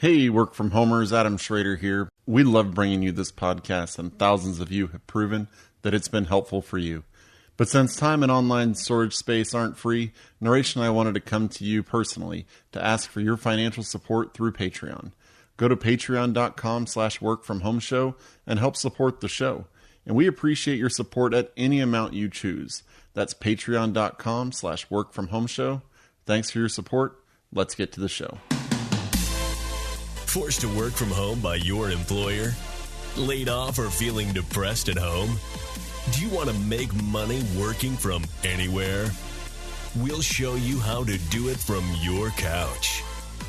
Hey, work from homers, Adam Schrader here. We love bringing you this podcast, and thousands of you have proven that it's been helpful for you. But since time and online storage space aren't free, Naresh and I wanted to come to you personally to ask for your financial support through Patreon. Go to patreon.com/workfromhomeshow and help support the show. And we appreciate your support at any amount you choose. That's patreon.com/workfromhomeshow. Thanks for your support. Let's get to the show. Forced to work from home by your employer? Laid off or feeling depressed at home? Do you want to make money working from anywhere? We'll show you how to do it from your couch.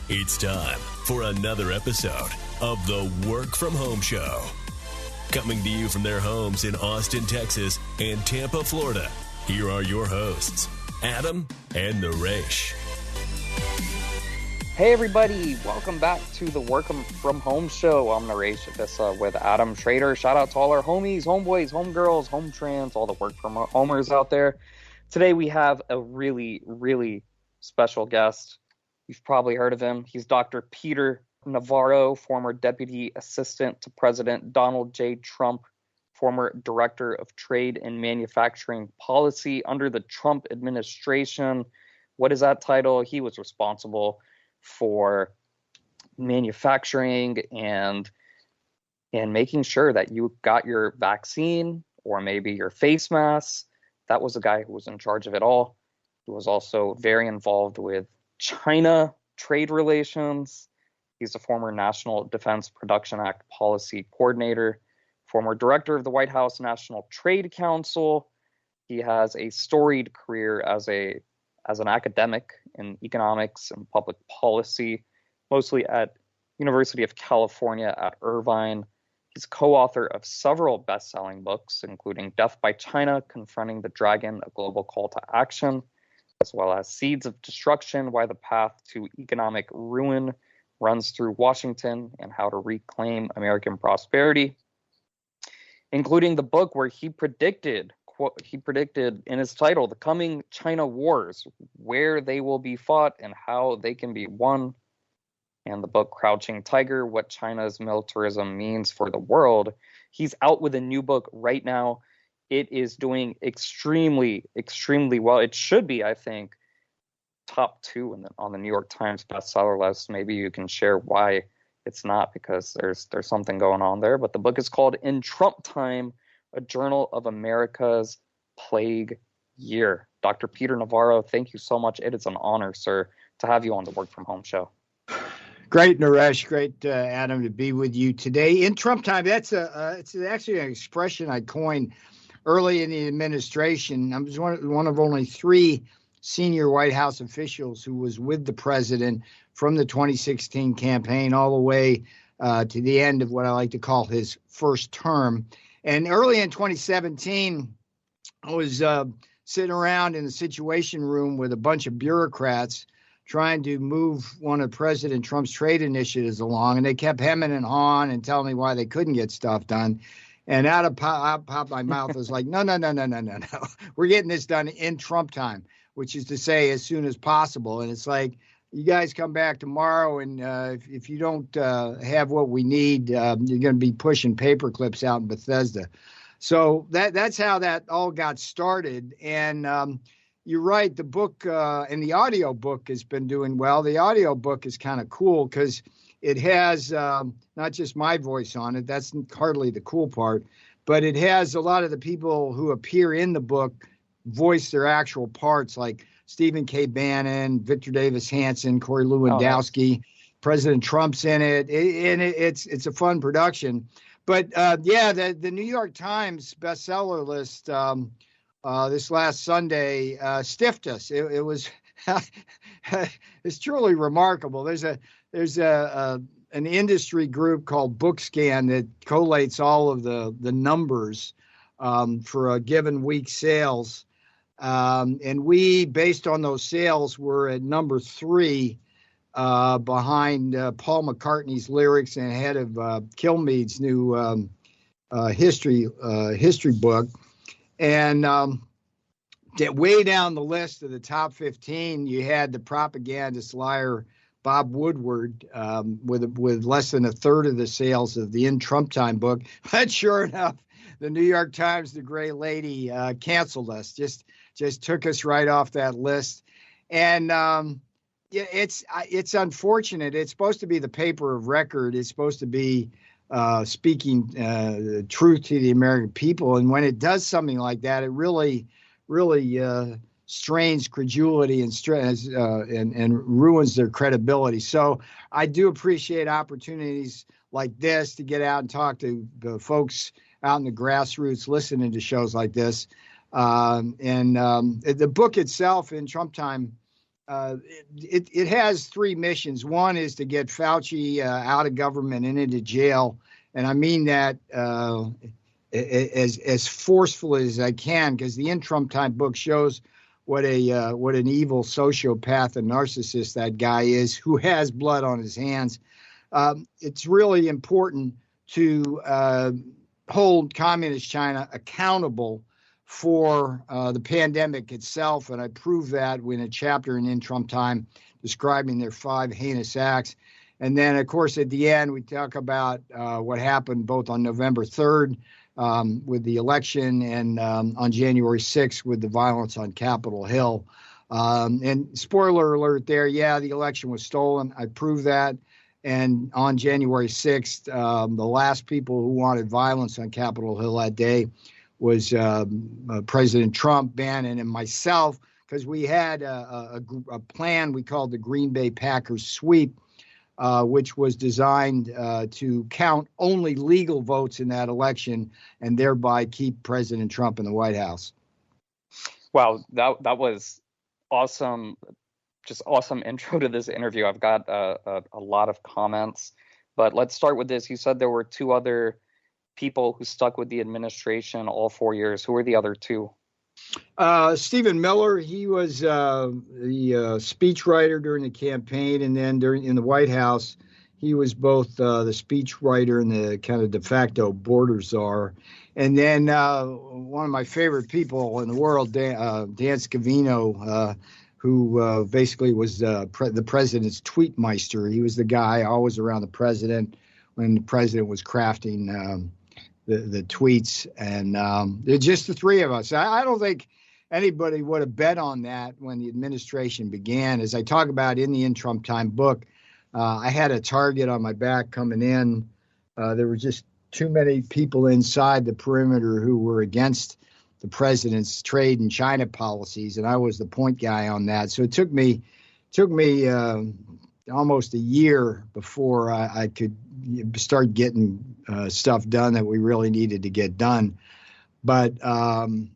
It's time for another episode of the Work From Home Show. Coming to you from their homes in Austin, Texas and Tampa, Florida, here are your hosts, Adam and Naresh. Hey everybody, welcome back to the Work From Home Show. I'm Naresh with Adam Schrader. Shout out to all our homies, homeboys, homegirls, home trans, all the Work From Homers out there. Today we have a really, really special guest. You've probably heard of him. He's Dr. Peter Navarro, former Deputy Assistant to President Donald J. Trump, former Director of Trade and Manufacturing Policy under the Trump administration. What is that title? He was responsible for manufacturing and making sure that you got your vaccine or maybe your face mask. That was the guy who was in charge of it all. He was also very involved with China trade relations. He's a former National Defense Production Act policy coordinator, former director of the White House National Trade Council. He has a storied career as an academic in economics and public policy, mostly at University of California at Irvine. He's co-author of several best-selling books, including Death by China, Confronting the Dragon, A Global Call to Action, as well as Seeds of Destruction, Why the Path to Economic Ruin Runs Through Washington, and How to Reclaim American Prosperity, including the book where he predicted in his title, The Coming China Wars, where they will be fought and how they can be won. And the book Crouching Tiger, What China's Militarism Means for the World. He's out with a new book right now. It is doing extremely, extremely well. It should be, I think, top 2 on the New York Times bestseller list. Maybe you can share why it's not, because there's something going on there. But the book is called In Trump Time, A Journal of America's Plague Year. Dr. Peter Navarro, thank you so much. It is an honor, sir, to have you on the Work From Home Show. Great, Naresh. Great, Adam, to be with you today. In Trump time, it's actually an expression I coined early in the administration. I was one of only 3 senior White House officials who was with the president from the 2016 campaign all the way to the end of what I like to call his first term. And early in 2017, I was sitting around in the Situation Room with a bunch of bureaucrats trying to move one of President Trump's trade initiatives along, and they kept hemming and hawing and telling me why they couldn't get stuff done. And out of my mouth was like, no. We're getting this done in Trump time, which is to say as soon as possible. And it's like, you guys come back tomorrow, and if you don't have what we need, you're going to be pushing paper clips out in Bethesda. So that's how that all got started. And you're right, the book and the audio book has been doing well. The audio book is kind of cool because it has not just my voice on it. That's hardly the cool part. But it has a lot of the people who appear in the book voice their actual parts, like Stephen K. Bannon, Victor Davis Hanson, Corey Lewandowski. President Trump's in it. It's a fun production. But the New York Times bestseller list this last Sunday stiffed us. It was it's truly remarkable. There's an industry group called BookScan that collates all of the numbers for a given week's sales. And we, based on those sales, were at number 3 behind Paul McCartney's lyrics and ahead of Kilmeade's new history book. And way down the list of the top 15, you had the propagandist liar Bob Woodward, with less than a third of the sales of the In Trump Time book. But sure enough, the New York Times, the Gray Lady, canceled us. Just took us right off that list. And it's unfortunate. It's supposed to be the paper of record. It's supposed to be speaking truth to the American people. And when it does something like that, it really strains credulity and ruins their credibility. So I do appreciate opportunities like this to get out and talk to the folks out in the grassroots listening to shows like this. The book itself, In Trump Time, it has three missions. One is to get Fauci out of government and into jail. And I mean that as forcefully as I can, because the In Trump Time book shows what an evil sociopath and narcissist that guy is, who has blood on his hands. It's really important to hold communist China accountable for the pandemic itself, and I prove that in a chapter in Trump Time describing their 5 heinous acts. And then, of course, at the end, we talk about what happened both on November 3rd with the election and on January 6th with the violence on Capitol Hill. And spoiler alert there, the election was stolen. I proved that. And on January 6th, the last people who wanted violence on Capitol Hill that day was President Trump, Bannon, and myself, because we had a plan we called the Green Bay Packers sweep, which was designed to count only legal votes in that election and thereby keep President Trump in the White House. Wow, that was awesome. Just awesome intro to this interview. I've got a lot of comments, but let's start with this. You said there were 2 other people who stuck with the administration all 4 years. Who were the other 2? Stephen Miller, he was the speechwriter during the campaign, and then in the White House, he was both the speechwriter and the kind of de facto border czar. And then one of my favorite people in the world, Dan Scavino, who basically was the president's tweetmeister. He was the guy always around the president when the president was crafting the tweets, and just the 3 of us. I don't think anybody would have bet on that when the administration began. As I talk about in the In Trump Time book, I had a target on my back coming in. There were just too many people inside the perimeter who were against the president's trade and China policies, and I was the point guy on that. So it took me almost a year before I could start getting stuff done that we really needed to get done. But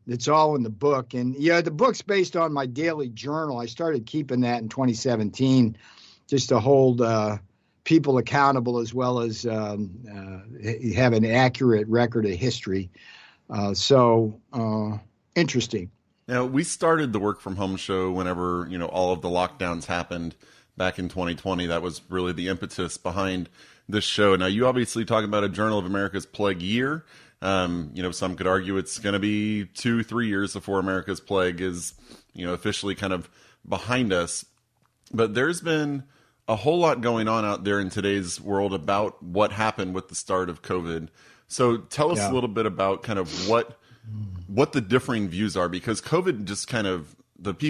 it's all in the book. And the book's based on my daily journal. I started keeping that in 2017 just to hold people accountable, as well as have an accurate record of history. So interesting. Now, we started the Work From Home show whenever, all of the lockdowns happened back in 2020. That was really the impetus behind this show. Now, you obviously talk about a Journal of America's Plague year. Some could argue it's going to be 2-3 years before America's plague is, officially kind of behind us. But there's been a whole lot going on out there in today's world about what happened with the start of COVID. So tell us a little bit about kind of what the differing views are, because COVID just kind of,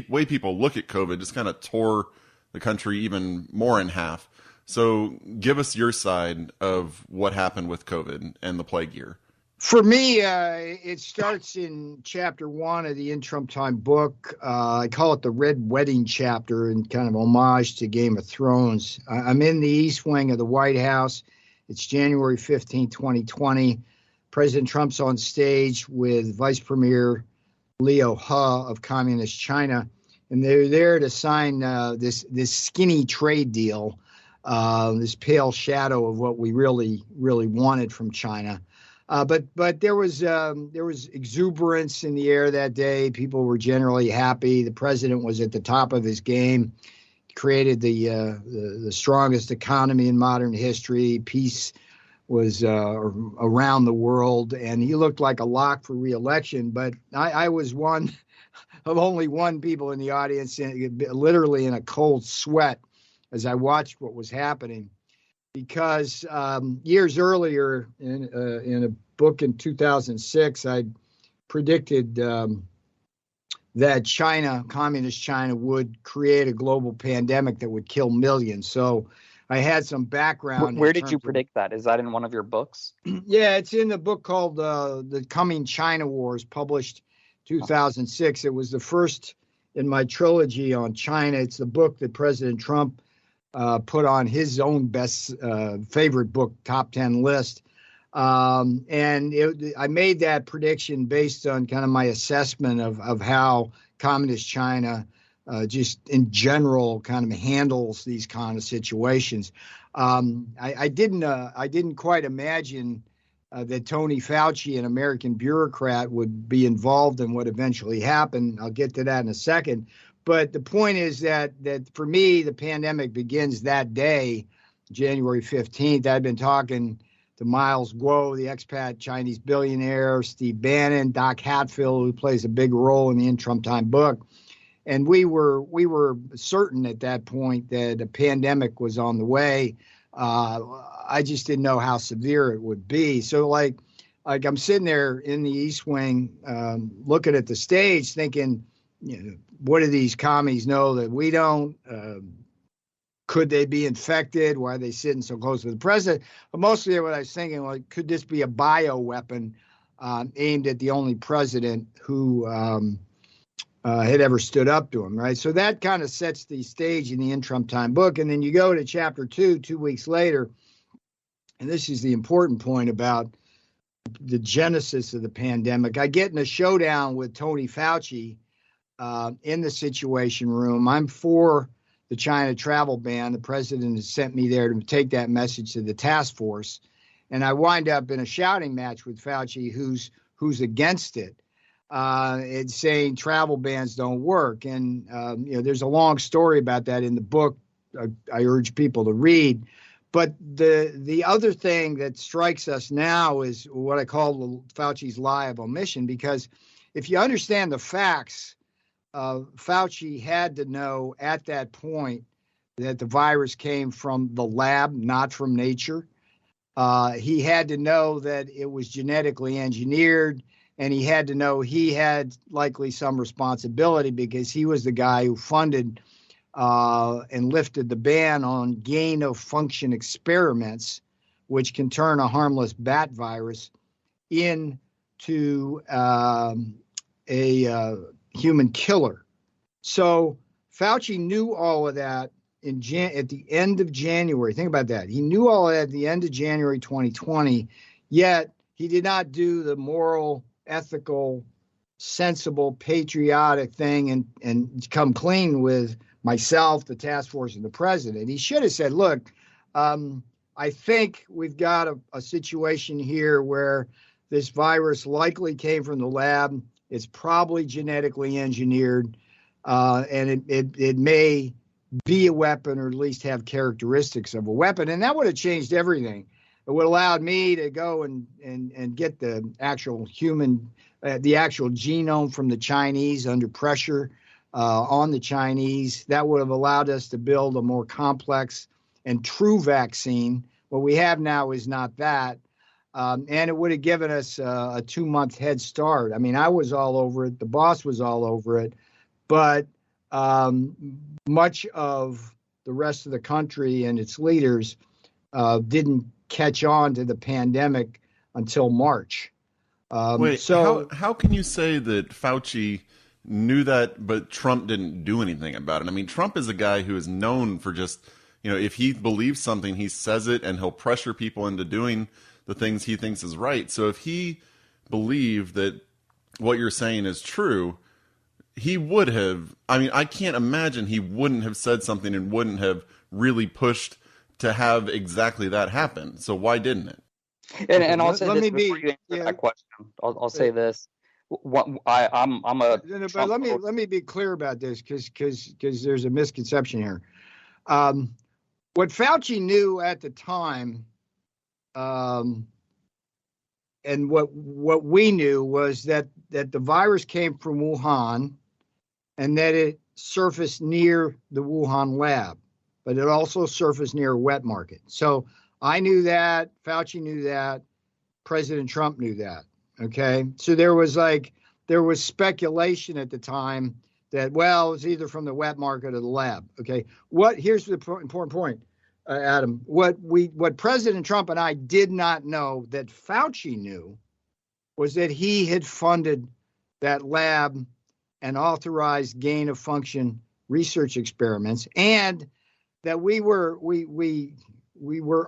way people look at COVID just kind of tore the country even more in half. So give us your side of what happened with COVID and the plague year. For me, it starts in chapter 1 of the In Trump Time book. I call it the Red Wedding chapter, in kind of homage to Game of Thrones. I'm in the East Wing of the White House. It's January 15, 2020. President Trump's on stage with Vice Premier Liu He of Communist China, and they're there to sign this skinny trade deal, this pale shadow of what we really wanted from China. But there was exuberance in the air that day. People were generally happy. The president was at the top of his game. Created the strongest economy in modern history. Peace was around the world, and he looked like a lock for re-election. But I was one of only one people in the audience, literally in a cold sweat, as I watched what was happening, because years earlier in a book in 2006, I predicted that China, communist China, would create a global pandemic that would kill millions. So I had some background. Where did you predict that? Is that in one of your books? Yeah, it's in the book called The Coming China Wars, published 2006. It was the first in my trilogy on China. It's the book that President Trump put on his own best favorite book, top 10 list. I made that prediction based on kind of my assessment of how communist China just in general kind of handles these kind of situations. I didn't quite imagine that Tony Fauci, an American bureaucrat, would be involved in what eventually happened. I'll get to that in a second. But the point is that for me, the pandemic begins that day, January 15th. I'd been talking to Miles Guo, the expat Chinese billionaire, Steve Bannon, Doc Hatfield, who plays a big role in the In Trump Time book. And we were certain at that point that a pandemic was on the way. I just didn't know how severe it would be. So like I'm sitting there in the East Wing, looking at the stage, thinking, what do these commies know that we don't? Could they be infected? Why are they sitting so close to the president? But mostly what I was thinking, like, could this be a bioweapon aimed at the only president who had ever stood up to him, right? So that kind of sets the stage in the In Trump Time book. And then you go to chapter 2 weeks later, and this is the important point about the genesis of the pandemic. I get in a showdown with Tony Fauci in the Situation Room. I'm for the China travel ban. The president has sent me there to take that message to the task force. And I wind up in a shouting match with Fauci, who's against it. It's saying travel bans don't work. And, there's a long story about that in the book. I urge people to read. But the other thing that strikes us now is what I call Fauci's lie of omission, because if you understand the facts, Fauci had to know at that point that the virus came from the lab, not from nature. He had to know that it was genetically engineered, and he had to know he had likely some responsibility because he was the guy who funded and lifted the ban on gain-of-function experiments, which can turn a harmless bat virus into a human killer. So Fauci knew all of that at the end of January. Think about that. He knew all of that at the end of January 2020, yet he did not do the moral, ethical, sensible, patriotic thing and come clean with myself, the task force, and the president. He should have said, look, I think we've got a situation here where this virus likely came from the lab. It's probably genetically engineered, and it may be a weapon, or at least have characteristics of a weapon. And that would have changed everything. It would have allowed me to go and get the actual the actual genome from the Chinese under pressure on the Chinese. That would have allowed us to build a more complex and true vaccine. What we have now is not that. And it would have given us a 2-month head start. I mean, I was all over it. The boss was all over it. But much of the rest of the country and its leaders didn't catch on to the pandemic until March. Wait, so how can you say that Fauci knew that, but Trump didn't do anything about it? I mean, Trump is a guy who is known for just, if he believes something, he says it, and he'll pressure people into doing the things he thinks is right. So if he believed that what you're saying is true, he would have, I can't imagine he wouldn't have said something and wouldn't have really pushed to have exactly that happen. So why didn't it? And I'll say this before you answer that question. I'll say this. Let me be clear about this because there's a misconception here. What Fauci knew at the time, and what we knew was that the virus came from Wuhan, and that it surfaced near the Wuhan lab. but it also surfaced near a wet market. So I knew that, Fauci knew that, President Trump knew that. Okay. So there was speculation at the time that, well, it was either from the wet market or the lab. Okay. Here's the important point, Adam. What President Trump and I did not know that Fauci knew was that he had funded that lab and authorized gain of function research experiments, and that we were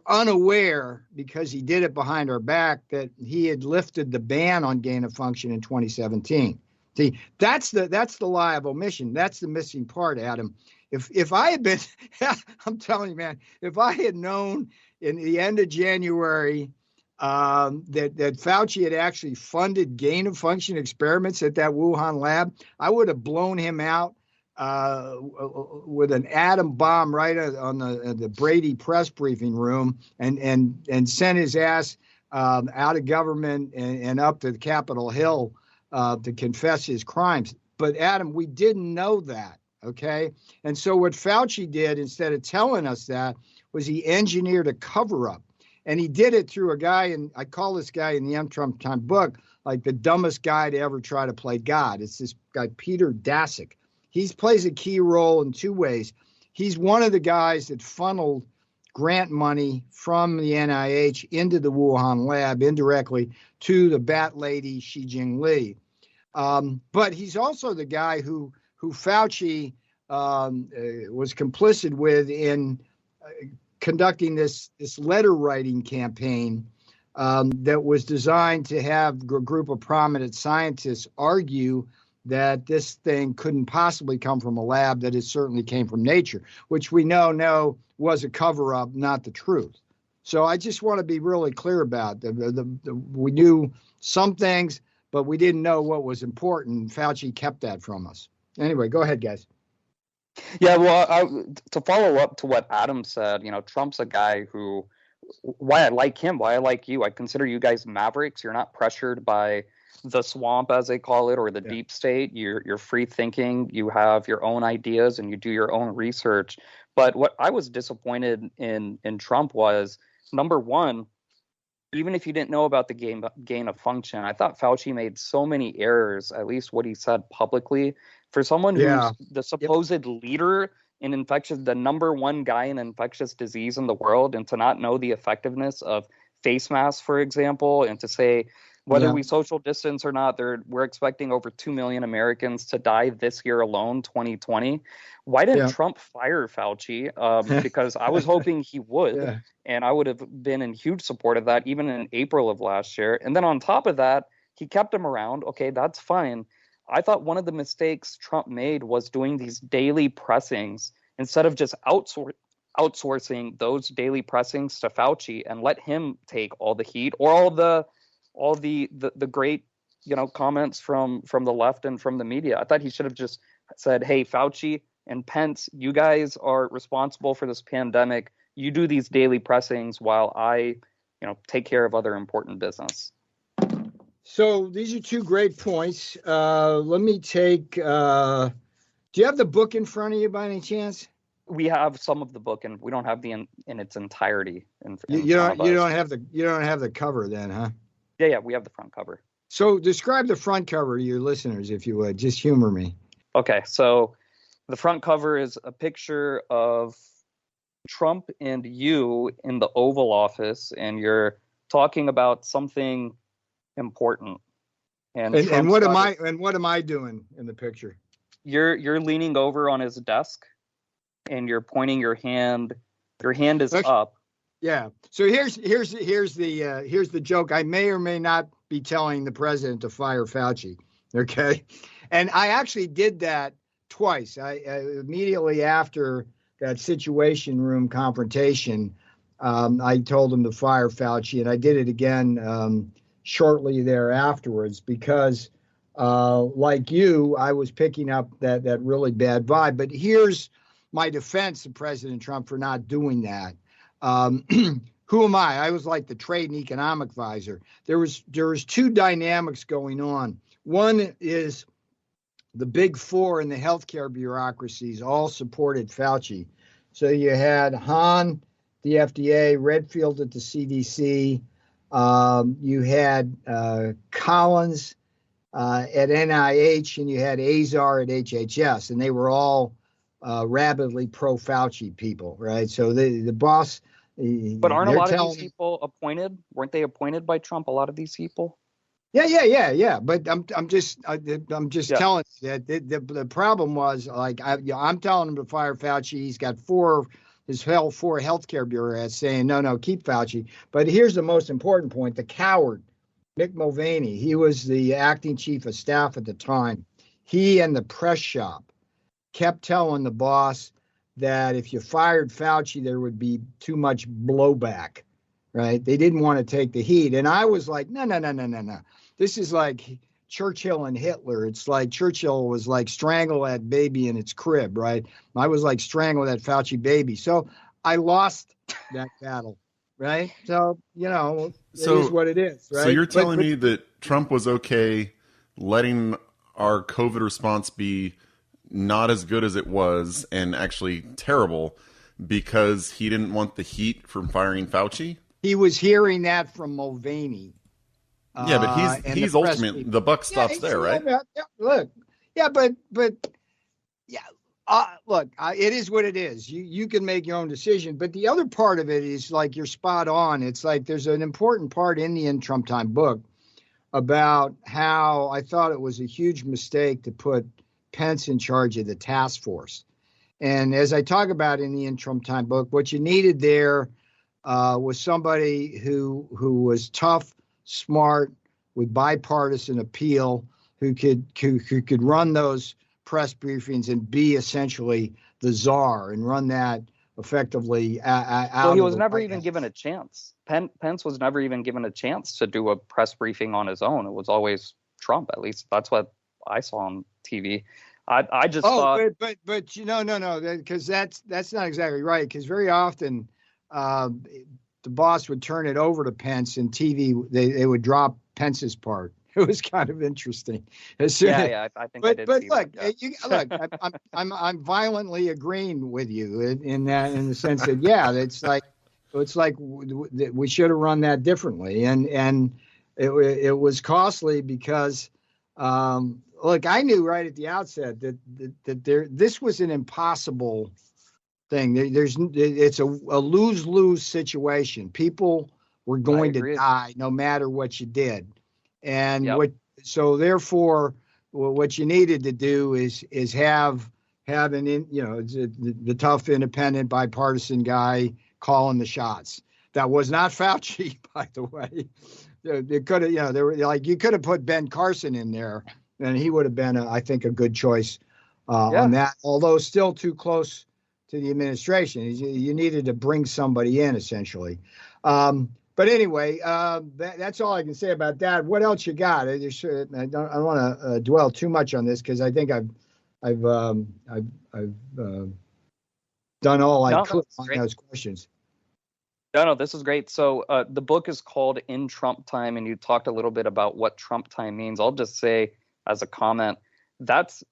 unaware, because he did it behind our back, that he had lifted the ban on gain of function in 2017. See, that's the lie of omission. That's the missing part, Adam. If I had been, I'm telling you, man, if I had known in the end of January that Fauci had actually funded gain of function experiments at that Wuhan lab, I would have blown him out with an atom bomb right on the Brady press briefing room, and sent his ass out of government and up to the Capitol Hill to confess his crimes. But Adam, we didn't know that. Okay. And so what Fauci did, instead of telling us that, was he engineered a cover up. And he did it through a guy, and I call this guy in the M. Trump Time book like the dumbest guy to ever try to play God. It's this guy, Peter Daszak. He plays a key role in two ways. He's one of the guys that funneled grant money from the NIH into the Wuhan lab indirectly to the bat lady Xi Jinping. But he's also the guy who Fauci was complicit with in conducting this letter writing campaign that was designed to have a group of prominent scientists argue that this thing couldn't possibly come from a lab, that it certainly came from nature, which we know was a cover-up, not the truth. So I just want to be really clear about we knew some things, but we didn't know what was important. Fauci kept that from us. Anyway, go ahead, guys. Yeah, well, to follow up to what Adam said, Trump's a guy who, why I like him, why I like you, I consider you guys mavericks. You're not pressured by the swamp, as they call it, or the deep state. You're free thinking. You have your own ideas and you do your own research. But what I was disappointed in Trump was, number one, even if you didn't know about the gain of function, I thought Fauci made so many errors, at least what he said publicly. For someone who's the supposed leader in the number one guy in infectious disease in the world, and to not know the effectiveness of face masks, for example, and to say whether we social distance or not, we're expecting over 2 million Americans to die this year alone, 2020. Why didn't Trump fire Fauci? Because I was hoping he would, and I would have been in huge support of that even in April of last year. And then on top of that, he kept him around. Okay, that's fine. I thought one of the mistakes Trump made was doing these daily pressings instead of just outsourcing those daily pressings to Fauci and let him take all the heat or all the great comments from the left and from the media. I thought he should have just said, hey, Fauci and Pence, you guys are responsible for this pandemic. You do these daily pressings while I take care of other important business. So these are two great points. Let me take. Do you have the book in front of you by any chance? We have some of the book, and we don't have in its entirety. You don't have the cover then, huh? Yeah, we have the front cover. So describe the front cover to your listeners, if you would. Just humor me. Okay, so the front cover is a picture of Trump and you in the Oval Office, and you're talking about something important. And what am I doing in the picture? You're leaning over on his desk, and you're pointing your hand. Your hand is up. Yeah. So here's the joke. I may or may not be telling the president to fire Fauci. Okay. And I actually did that twice. I immediately after that Situation Room confrontation, I told him to fire Fauci, and I did it again shortly there afterwards because, like you, I was picking up that really bad vibe. But here's my defense of President Trump for not doing that. Who am I? I was like the trade and economic advisor. There was two dynamics going on. One is the big four in the healthcare bureaucracies all supported Fauci. So you had Hahn, the FDA, Redfield at the CDC. You had Collins at NIH, and you had Azar at HHS, and they were all rabidly pro-Fauci people, right? So the boss. But aren't a lot of these people appointed? Weren't they appointed by Trump? A lot of these people. Yeah. But I'm just telling you that the problem was, like, I'm telling him to fire Fauci. He's got four healthcare bureaucrats saying no, keep Fauci. But here's the most important point: the coward Mick Mulvaney. He was the acting chief of staff at the time. He and the press shop kept telling the boss that if you fired Fauci, there would be too much blowback, right? They didn't want to take the heat. And I was like, no. This is like Churchill and Hitler. It's like Churchill was like, strangle that baby in its crib, right? I was like, strangle that Fauci baby. So I lost that battle, right? So, it is what it is, right? So you're telling me that Trump was okay letting our COVID response be not as good as it was and actually terrible because he didn't want the heat from firing Fauci? He was hearing that from Mulvaney. Yeah, but he's ultimately, the buck stops there, right? Look, it is what it is. You can make your own decision. But the other part of it is, like, you're spot on. It's like there's an important part in the In Trump Time book about how I thought it was a huge mistake to put Pence in charge of the task force. And as I talk about in the In Trump Time book, what you needed there was somebody who was tough, smart, with bipartisan appeal, who could run those press briefings and be essentially the czar and run that effectively out. Well, he was never even given a chance. Pence was never even given a chance to do a press briefing on his own. It was always Trump. At least that's what I saw on TV. I just thought. But no, because that's not exactly right. Because very often the boss would turn it over to Pence, and TV they would drop Pence's part. It was kind of interesting. I think. But look, I'm violently agreeing with you in the sense that it's like we should have run that differently, and it was costly because look, I knew right at the outset that this was an impossible thing. It's a lose-lose situation. People were going to die no matter what you did. And so therefore, what you needed to do is have the tough, independent, bipartisan guy calling the shots. That was not Fauci, by the way. It could have, you could have put Ben Carson in there, and he would have been, I think, a good choice on that. Although still too close to the administration, you needed to bring somebody in essentially. But anyway, that's all I can say about that. What else you got? I don't want to dwell too much on this because I think I've done all I could on those questions. No, this is great. So the book is called In Trump Time, and you talked a little bit about what Trump time means. I'll just say as a comment, that's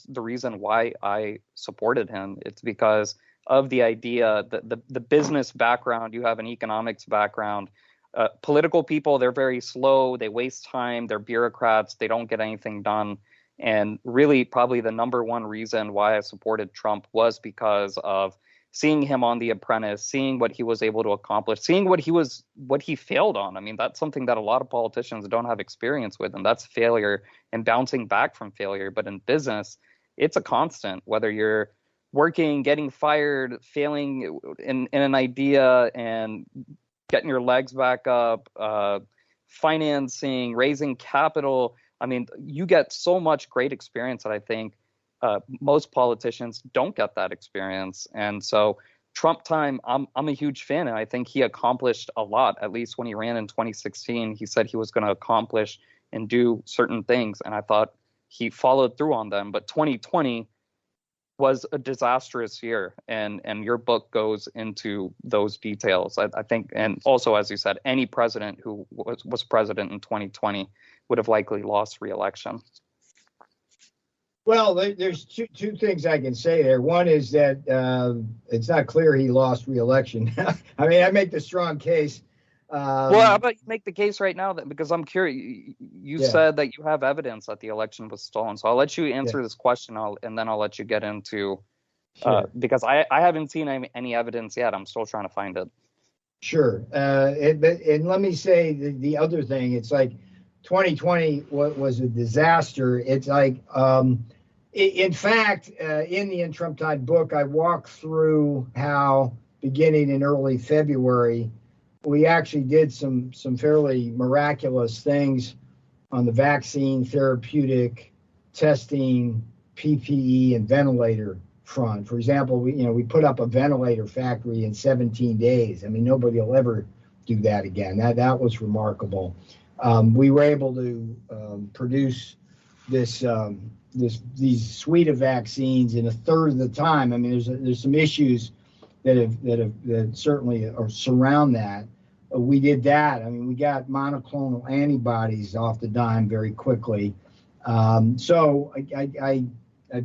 the reason why I supported him. It's because of the idea that the business background, you have an economics background. Political people, they're very slow. They waste time. They're bureaucrats. They don't get anything done. And really, probably the number one reason why I supported Trump was because of seeing him on The Apprentice, seeing what he was able to accomplish, seeing what he failed on. I mean, that's something that a lot of politicians don't have experience with, and that's failure and bouncing back from failure. But in business, it's a constant, whether you're working, getting fired, failing in an idea and getting your legs back up, financing, raising capital. I mean, you get so much great experience that I think most politicians don't get that experience. And so Trump time, I'm a huge fan, and I think he accomplished a lot. At least when he ran in 2016, he said he was going to accomplish and do certain things, and I thought he followed through on them. But 2020 was a disastrous year, and your book goes into those details. I think, and also, as you said, any president who was president in 2020 would have likely lost re-election. Well, there's two things I can say there. One is that it's not clear he lost re-election. I mean, I make the strong case. Well, how about you make the case right now? That because I'm curious, you said that you have evidence that the election was stolen. So I'll let you answer this question, and then I'll let you get into because I haven't seen any evidence yet. I'm still trying to find it. Sure. And let me say the other thing. It's like 2020 was a disaster. It's like, in fact, in the In Trump Tide book, I walk through how beginning in early February, we actually did some fairly miraculous things on the vaccine, therapeutic, testing, PPE, and ventilator front. For example, we put up a ventilator factory in 17 days. I mean, nobody will ever do that again. That was remarkable. We were able to produce these suite of vaccines in a third of the time. I mean, there's some issues that certainly surround that. We did that. I mean, we got monoclonal antibodies off the dime very quickly. So I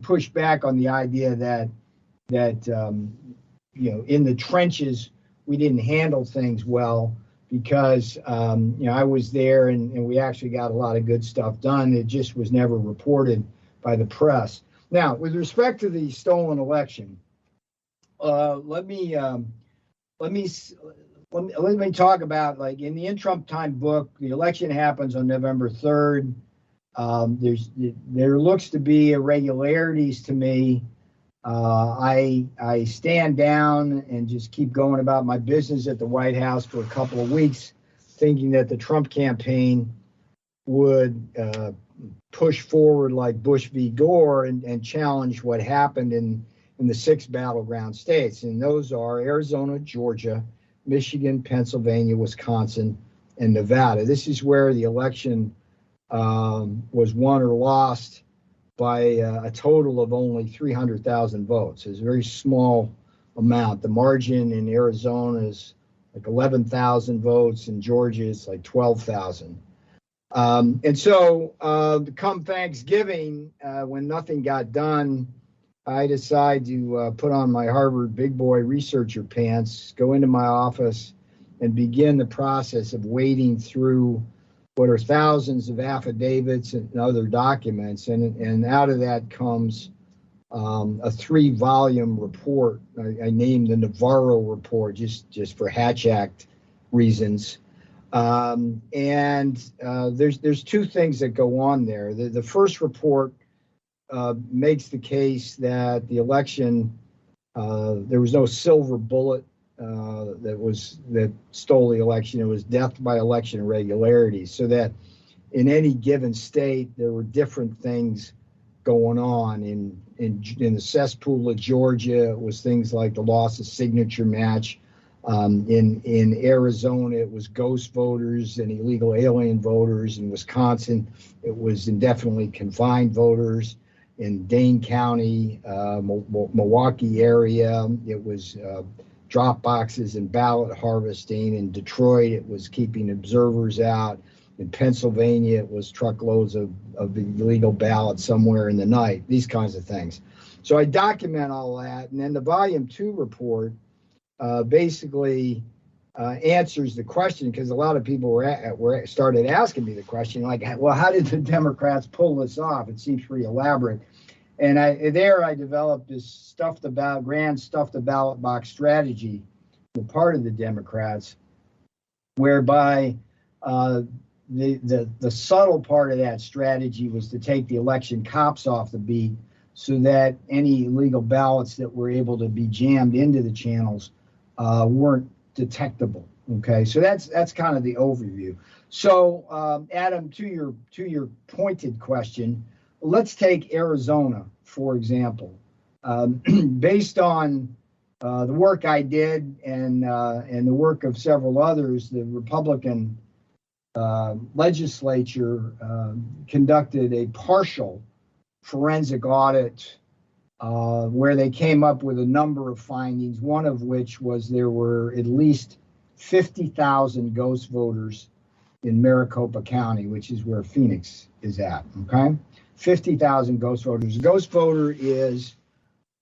pushed back on the idea that in the trenches we didn't handle things well because I was there and we actually got a lot of good stuff done. It just was never reported by the press. Now, with respect to the stolen election, let me talk about, like, in the In Trump Time book, the election happens on November 3rd. There looks to be irregularities to me. I stand down and just keep going about my business at the White House for a couple of weeks, thinking that the Trump campaign would push forward like Bush v. Gore and challenge what happened in the 6 battleground states. And those are Arizona, Georgia, Michigan, Pennsylvania, Wisconsin, and Nevada. This is where the election was won or lost by a total of only 300,000 votes. It's a very small amount. The margin in Arizona is like 11,000 votes. In Georgia, it's like 12,000. And so come Thanksgiving, when nothing got done, I decide to put on my Harvard big boy researcher pants, go into my office, and begin the process of wading through what are thousands of affidavits and other documents. And out of that comes a 3-volume report. I named the Navarro report just for Hatch Act reasons. And there's 2 things that go on there. The first report makes the case that the election, there was no silver bullet that stole the election. It was death by election irregularities, so that in any given state there were different things going on. In the cesspool of Georgia, it was things like the loss of signature match. In Arizona, it was ghost voters and illegal alien voters. In Wisconsin, it was indefinitely confined voters. In Dane County, Milwaukee area, it was drop boxes and ballot harvesting. In Detroit, it was keeping observers out. In Pennsylvania, it was truckloads of illegal ballots somewhere in the night, these kinds of things. So I document all that. And then the Volume 2 report basically answers the question, because a lot of people were started asking me the question, like, well, how did the Democrats pull this off? It seems pretty elaborate. And I developed this grand stuffed the ballot box strategy on the part of the Democrats, whereby the subtle part of that strategy was to take the election cops off the beat, so that any illegal ballots that were able to be jammed into the channels weren't detectable. Okay, so that's kind of the overview. So Adam, to your pointed question, let's take Arizona, for example. Based on the work I did and the work of several others, the Republican legislature conducted a partial forensic audit where they came up with a number of findings, one of which was there were at least 50,000 ghost voters in Maricopa County, which is where Phoenix is at. Okay, 50,000 ghost voters. A ghost voter is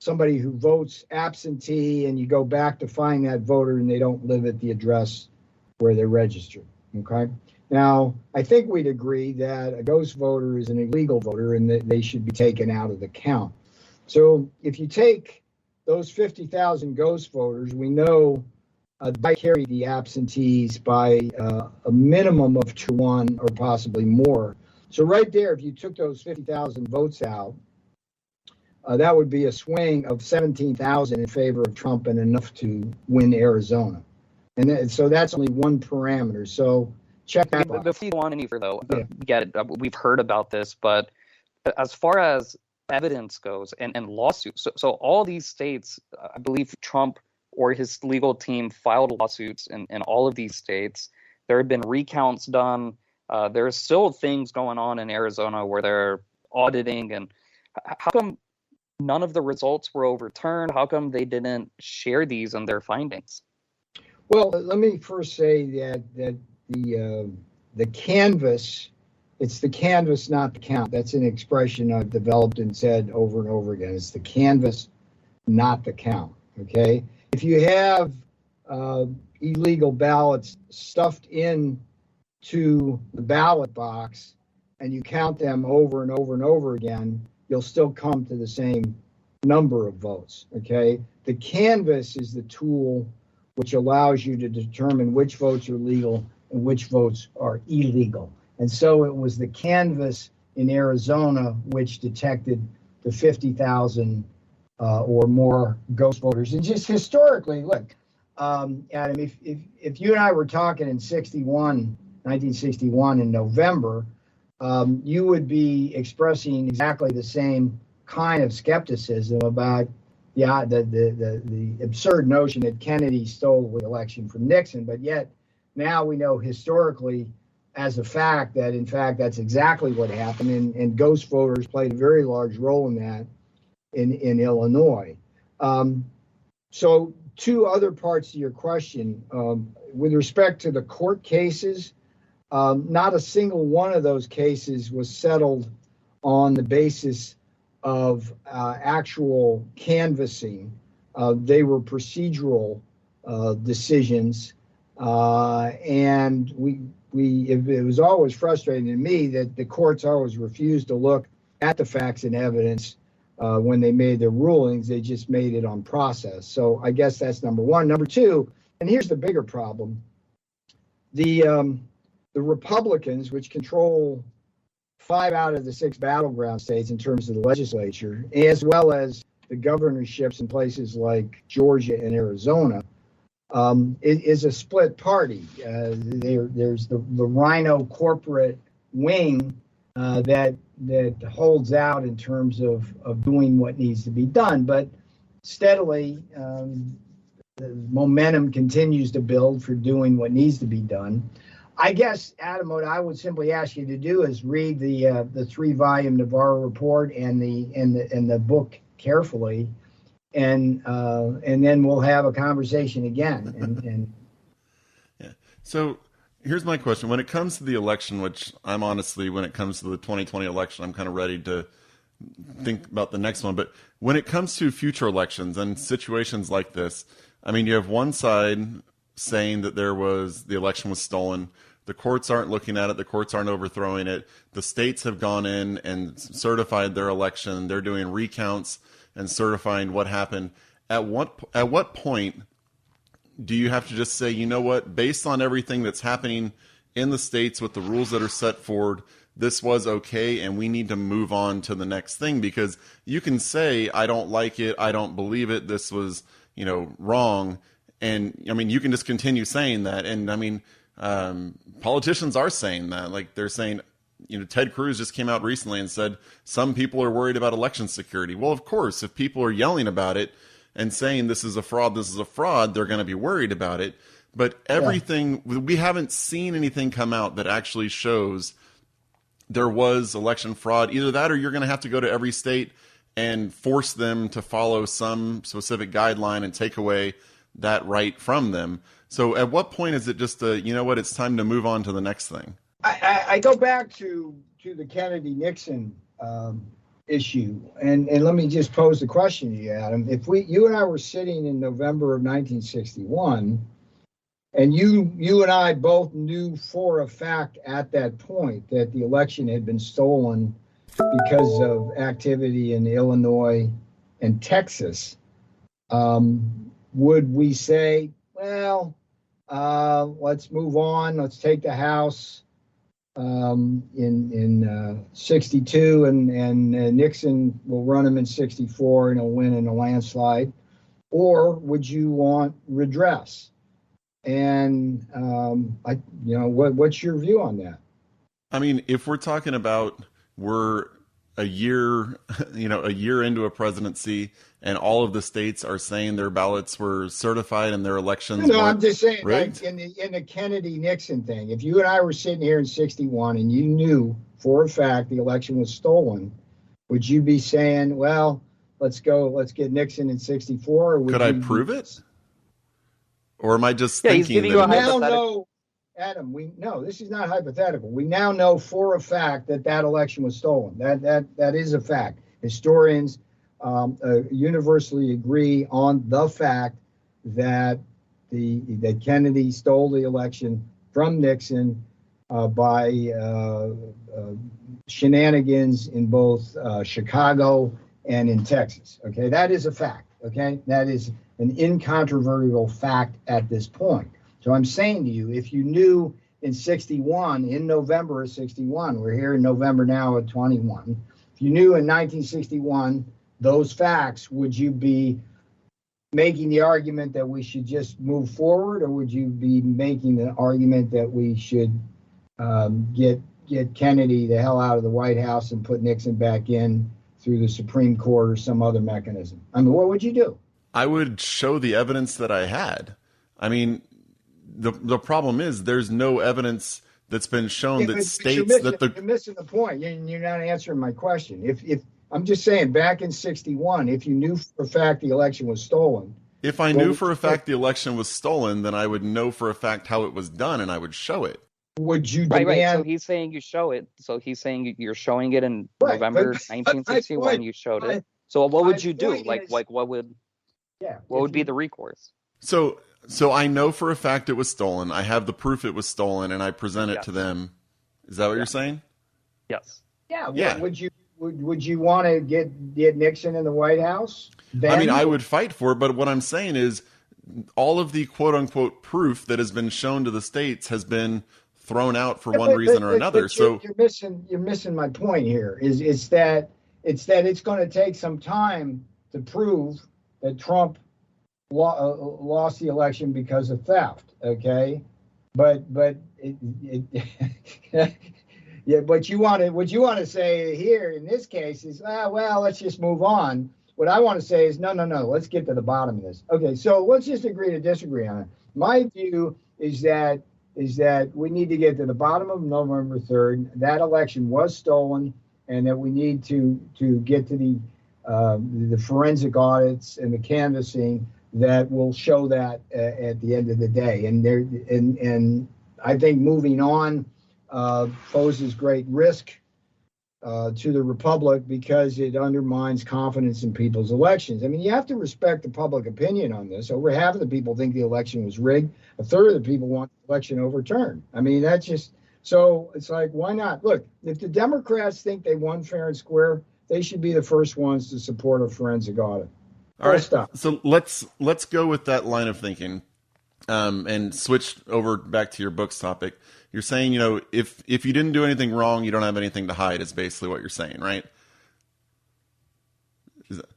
somebody who votes absentee, and you go back to find that voter and they don't live at the address where they're registered. Okay. Now, I think we'd agree that a ghost voter is an illegal voter and that they should be taken out of the count. So if you take those 50,000 ghost voters, we know they carry the absentees by a minimum of 2-1 or possibly more. So right there, if you took those 50,000 votes out, that would be a swing of 17,000 in favor of Trump and enough to win Arizona. And so that's only one parameter. So check that box. Before you go on any further, though, get it. We've heard about this, but as far as evidence goes and lawsuits, so all these states, I believe Trump or his legal team filed lawsuits in all of these states. There have been recounts done. There's still things going on in Arizona where they're auditing. And how come none of the results were overturned? How come they didn't share these and their findings? Well, let me first say that the canvas, it's the canvas, not the count. That's an expression I've developed and said over and over again. It's the canvas, not the count. Okay. If you have illegal ballots stuffed in to the ballot box and you count them over and over and over again, you'll still come to the same number of votes. Okay. The canvas is the tool which allows you to determine which votes are legal and which votes are illegal. And so it was the canvas in Arizona which detected the 50,000 or more ghost voters. And just historically, look, Adam, if you and I were talking in 1961 in November, you would be expressing exactly the same kind of skepticism about the absurd notion that Kennedy stole the election from Nixon. But yet now we know historically as a fact that, in fact, that's exactly what happened. And ghost voters played a very large role in that in Illinois. So two other parts of your question. With respect to the court cases, not a single one of those cases was settled on the basis of actual canvassing. They were procedural decisions, and it was always frustrating to me that the courts always refused to look at the facts and evidence when they made their rulings. They just made it on process. So I guess that's number one. Number two, and here's the bigger problem: the Republicans, which control 5 out of the 6 battleground states in terms of the legislature, as well as the governorships in places like Georgia and Arizona, is a split party. There's the Rhino corporate wing that holds out in terms of doing what needs to be done, but steadily the momentum continues to build for doing what needs to be done. I guess, Adam, what I would simply ask you to do is read the 3-volume Navarro report and the book carefully, and then we'll have a conversation again. Yeah. So here's my question: when it comes to the election, which I'm honestly, when it comes to the 2020 election, I'm kind of ready to think about the next one. But when it comes to future elections and situations like this, I mean, you have one side saying that the election was stolen. The courts aren't looking at it. The courts aren't overthrowing it. The states have gone in and certified their election. They're doing recounts and certifying what happened. At what point do you have to just say, you know what, based on everything that's happening in the states with the rules that are set forward, this was okay and we need to move on to the next thing? Because you can say, I don't like it, I don't believe it, this was, wrong. And I mean, you can just continue saying that. And I mean, politicians are saying that. Like they're saying, Ted Cruz just came out recently and said some people are worried about election security. Well, of course, if people are yelling about it and saying this is a fraud, they're going to be worried about it. But we haven't seen anything come out that actually shows there was election fraud. Either that or you're going to have to go to every state and force them to follow some specific guideline and take away that right from them. So at what point is it just it's time to move on to the next thing? I go back to the Kennedy-Nixon issue. And let me just pose the question to you, Adam. If you and I were sitting in November of 1961, and you and I both knew for a fact at that point that the election had been stolen because of activity in Illinois and Texas, would we say, well, let's move on, let's take the House in 62, and Nixon will run him in 64 and he'll win in a landslide? Or would you want redress? And what's your view on that? I mean, if we're talking about we're a year into a presidency, and all of the states are saying their ballots were certified and their elections were I'm just saying, rigged? like in the Kennedy-Nixon thing, if you and I were sitting here in 61 and you knew for a fact the election was stolen, would you be saying, well, let's get Nixon in 64? Or could I prove it? Or am I just thinking he's giving that you a now know, Adam, this is not hypothetical. We now know for a fact that election was stolen. That is a fact. Historians universally agree on the fact that that Kennedy stole the election from Nixon by shenanigans in both Chicago and in Texas. Okay, that is a fact. Okay, that is an incontrovertible fact at this point. So I'm saying to you, if you knew in 61, in November of 61, we're here in November now of 21, if you knew in 1961 those facts, would you be making the argument that we should just move forward, or would you be making the argument that we should get Kennedy the hell out of the White House and put Nixon back in through the Supreme Court or some other mechanism? I mean, what would you do? I would show the evidence that I had. I mean, the problem is there's no evidence that's been shown that states that you're missing the point. You're not answering my question. If I'm just saying, back in 61, if you knew for a fact the election was stolen. If I knew for a fact the election was stolen, then I would know for a fact how it was done, and I would show it. Would you demand? Right. So he's saying you show it. So he's saying you're showing it in November 1961. You showed it. So what would you do? Like what would? Yeah. What would be the recourse? So I know for a fact it was stolen. I have the proof it was stolen, and I present it to them. Is that what you're saying? Yes. Yeah. Would you want to get Nixon in the White House? I mean, I would fight for it, but what I'm saying is all of the quote unquote proof that has been shown to the states has been thrown out for one reason or another. So you're missing my point here. Is that it's going to take some time to prove that Trump lost the election because of theft. Okay, but yeah, but what you want to say here in this case is, well, let's just move on. What I want to say is, no, let's get to the bottom of this. Okay, so let's just agree to disagree on it. My view is that we need to get to the bottom of November 3rd. That election was stolen, and that we need to get to the forensic audits and the canvassing that will show that at the end of the day. And I think moving on poses great risk to the republic because it undermines confidence in people's elections. I mean, you have to respect the public opinion on this. Over half of the people think the election was rigged. A third of the people want the election overturned. I mean, that's just so it's like, why not? Look, if the Democrats think they won fair and square, they should be the first ones to support a forensic audit. All right. So let's go with that line of thinking and switch over back to your book's topic. You're saying, if you didn't do anything wrong, you don't have anything to hide, is basically what you're saying, right?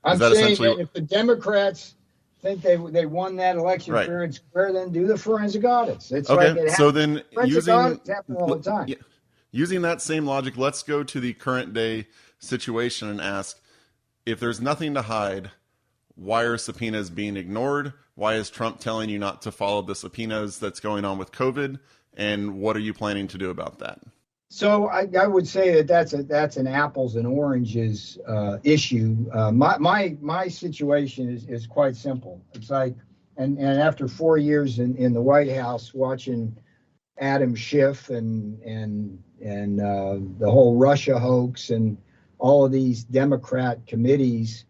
I'm saying that if the Democrats think they won that election fair and square, then do the forensic audits. It's okay. So then audits happen all the time. Using that same logic, let's go to the current day situation and ask, if there's nothing to hide, why are subpoenas being ignored? Why is Trump telling you not to follow the subpoenas that's going on with COVID? And what are you planning to do about that? So I would say that's an apples and oranges issue. My situation is quite simple. It's like, and after 4 years in the White House watching Adam Schiff and the whole Russia hoax and all of these Democrat committees,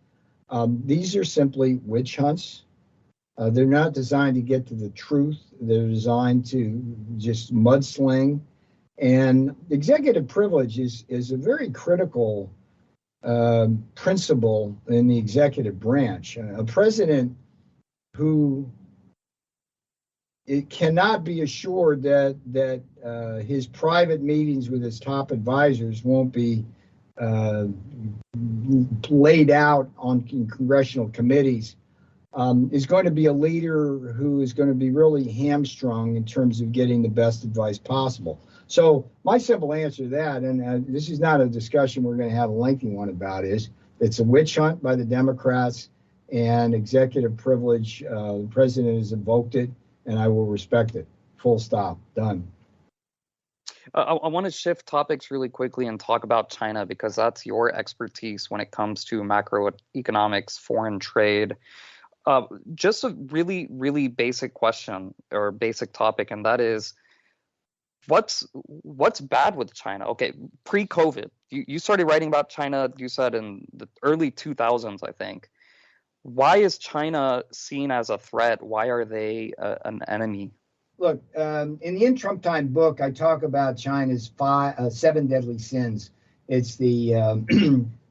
these are simply witch hunts. They're not designed to get to the truth. They're designed to just mudsling. And executive privilege is a very critical principle in the executive branch. A president who it cannot be assured that his private meetings with his top advisors won't be laid out on congressional committees is going to be a leader who is going to be really hamstrung in terms of getting the best advice possible. So my simple answer to that, and this is not a discussion we're going to have a lengthy one about, is it's a witch hunt by the Democrats and executive privilege. The president has invoked it, and I will respect it. Full stop. Done. I want to shift topics really quickly and talk about China, because that's your expertise when it comes to macroeconomics, foreign trade. Just a really, really basic question or basic topic, and that is, what's bad with China? Okay, pre-COVID, you started writing about China, you said in the early 2000s, I think. Why is China seen as a threat? Why are they an enemy? Look, in the In Trump Time book, I talk about China's 7 deadly sins. It's the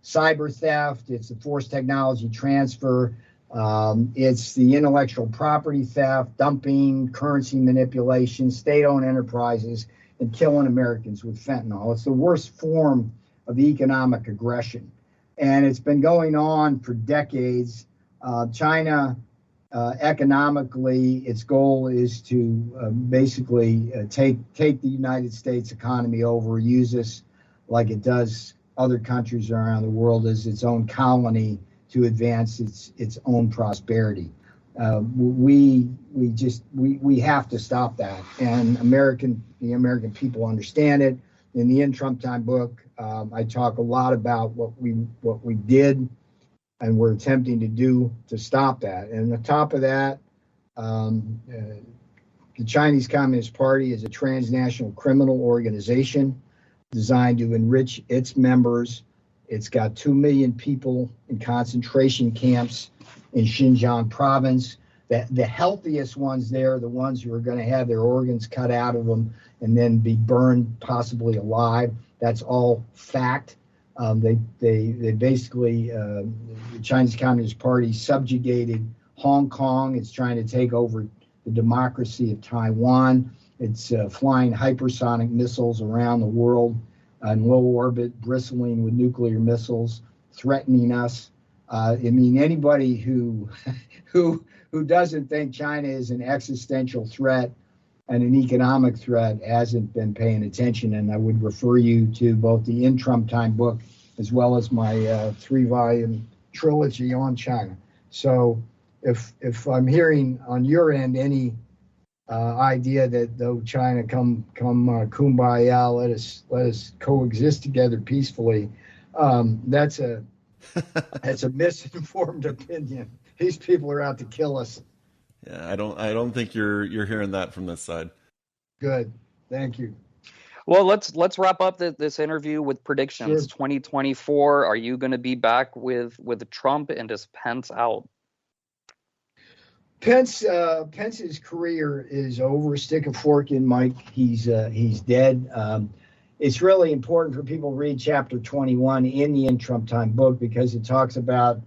cyber theft, it's the forced technology transfer, it's the intellectual property theft, dumping, currency manipulation, state-owned enterprises, and killing Americans with fentanyl. It's the worst form of economic aggression. And it's been going on for decades. China, economically, its goal is to basically take the United States economy over, use us like it does other countries around the world as its own colony to advance its own prosperity. We have to stop that, and the American people understand it. In the In Trump Time book, I talk a lot about what we did and we're attempting to do to stop that. And on top of that, the Chinese Communist Party is a transnational criminal organization designed to enrich its members. It's got 2 million people in concentration camps in Xinjiang province. The healthiest ones there are the ones who are going to have their organs cut out of them and then be burned, possibly alive. That's all fact. They basically, the Chinese Communist Party subjugated Hong Kong. It's trying to take over the democracy of Taiwan. It's flying hypersonic missiles around the world in low orbit, bristling with nuclear missiles, threatening us. I mean, anybody who doesn't think China is an existential threat and an economic threat hasn't been paying attention. And I would refer you to both the In Trump Time book as well as my 3-volume trilogy on China. So if I'm hearing on your end any idea that though China come kumbaya, let us coexist together peacefully, that's a misinformed opinion. These people are out to kill us. Yeah, I don't think you're hearing that from this side. Good, thank you. Well, let's wrap up this interview with predictions. Sure. 2024. Are you going to be back with Trump, and is Pence out? Pence's career is over. Stick a fork in Mike. He's dead. It's really important for people to read chapter 21 in the In Trump Time book, because it talks about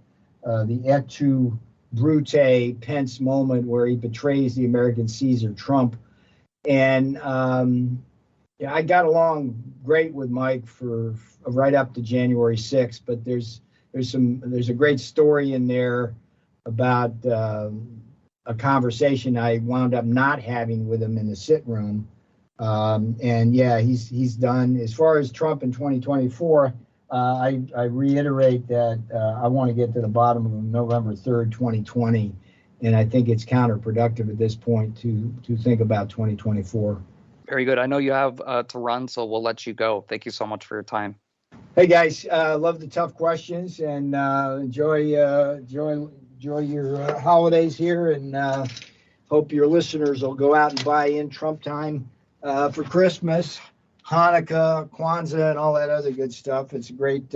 the et tu brute Pence moment where he betrays the American Caesar Trump. And I got along great with Mike for right up to January 6th, but there's a great story in there about a conversation I wound up not having with him in the sit room. And yeah, he's done. As far as Trump in 2024, I reiterate that I want to get to the bottom of November 3rd, 2020. And I think it's counterproductive at this point to think about 2024. Very good. I know you have to run, so we'll let you go. Thank you so much for your time. Hey guys, love the tough questions, and enjoy your holidays here, and hope your listeners will go out and buy In Trump Time for Christmas, Hanukkah, Kwanzaa, and all that other good stuff. It's a great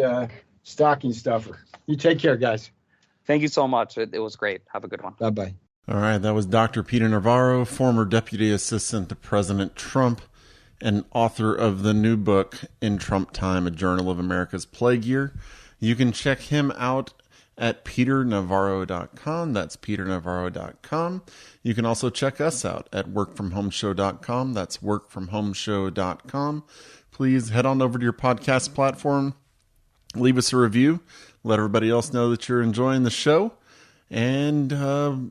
stocking stuffer. You take care, guys. Thank you so much. It was great. Have a good one. Bye-bye. All right, that was Dr. Peter Navarro, former Deputy Assistant to President Trump and author of the new book, In Trump Time, A Journal of America's Plague Year. You can check him out at peternavarro.com. That's peternavarro.com. You can also check us out at workfromhomeshow.com. That's workfromhomeshow.com. Please head on over to your podcast platform. Leave us a review. Let everybody else know that you're enjoying the show. And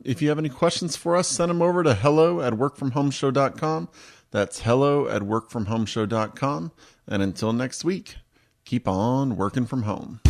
if you have any questions for us, send them over to hello@workfromhomeshow.com. That's hello@workfromhomeshow.com. And until next week, keep on working from home.